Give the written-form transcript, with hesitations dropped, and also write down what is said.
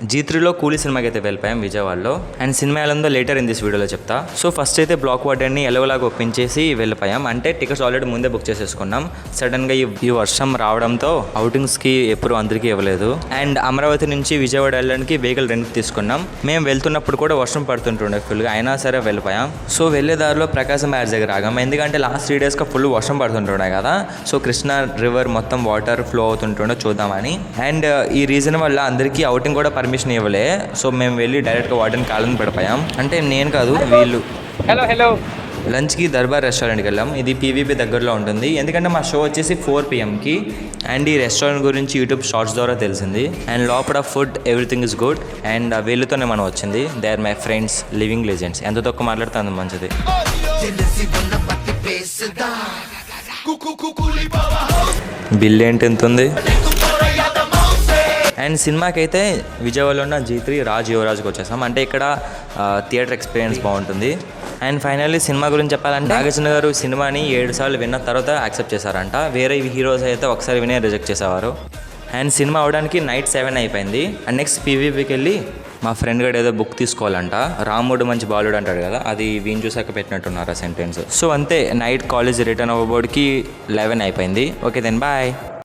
G3లో కూలీ సినిమాకి అయితే వెళ్ళిపోయాం విజయవాడలో. అండ్ సినిమా ఎలా ఉందో లేటర్ ఇన్ దిస్ వీడియోలో చెప్తా. సో ఫస్ట్ అయితే బ్లాక్ వార్డెన్ని ఎలాగోలాగా ఒప్పించేసి వెళ్ళిపోయాం. అంటే టికెట్స్ ఆల్రెడీ ముందే బుక్ చేసేసుకున్నాం. సడన్గా ఈ వర్షం రావడంతో అవుటింగ్స్కి ఎప్పుడు అందరికీ ఇవ్వలేదు. అండ్ అమరావతి నుంచి విజయవాడ వెళ్ళడానికి వెహికల్ రెంట్కి తీసుకున్నాం. మేము వెళ్తున్నప్పుడు కూడా వర్షం పడుతుంటుండే ఫుల్గా, అయినా సరే వెళ్ళిపోయాం. సో వెళ్ళే దారిలో ప్రకాశం బ్యారేజ్ దగ్గర ఆగాం. ఎందుకంటే లాస్ట్ 3 daysగా ఫుల్ వర్షం పడుతుంటుండే కదా. సో కృష్ణా రివర్ మొత్తం వాటర్ ఫ్లో అవుతుంటుండే చూద్దామని. అండ్ ఈ రీజన్ వల్ల అందరికీ అవుటింగ్ కూడా పర్మిషన్ ఇవ్వలే. సో మేము వెళ్ళి డైరెక్ట్గా వాటిని కాలని పడిపోయాం. అంటే నేను కాదు, వీళ్ళు. హలో లంచ్కి దర్బార్ రెస్టారెంట్కి వెళ్ళాం. ఇది పీవీపీ దగ్గరలో ఉంటుంది. ఎందుకంటే మా షో వచ్చేసి 4 PM అండ్ ఈ రెస్టారెంట్ గురించి యూట్యూబ్ షార్ట్స్ ద్వారా తెలిసింది. అండ్ లోపల food everything is good. And వీళ్ళతోనే మనం వచ్చింది. They are my friends, living legends. ఎంత తక్కువ మాట్లాడితే అంత మంచిది. బిల్ ఏంటి ఎంత ఉంది? అండ్ సినిమాకి అయితే విజయవాడలో ఉన్న G3 రాజ్ యువరాజ్కి వచ్చేసాం. అంటే ఇక్కడ థియేటర్ ఎక్స్పీరియన్స్ బాగుంటుంది. అండ్ ఫైనల్లీ సినిమా గురించి చెప్పాలంటే నాగార్జున గారు సినిమాని 7 సార్లు విన్న తర్వాత యాక్సెప్ట్ చేశారంట. వేరే హీరోస్ అయితే ఒకసారి వినే రిజెక్ట్ చేసేవారు. అండ్ సినిమా అవడానికి నైట్ 7 అయిపోయింది. అండ్ నెక్స్ట్ పీవీపీకి వెళ్ళి మా ఫ్రెండ్ గడు ఏదో బుక్ తీసుకోవాలంట. రాముడు మంచి బాలుడు అంటాడు కదా, అది వీని చూసాక పెట్టినట్టున్నారు ఆ సెంటెన్స్. సో అంతే, నైట్ కాలేజ్ రిటర్న్ అవ్వబోడికి 11 అయిపోయింది. Okay then bye.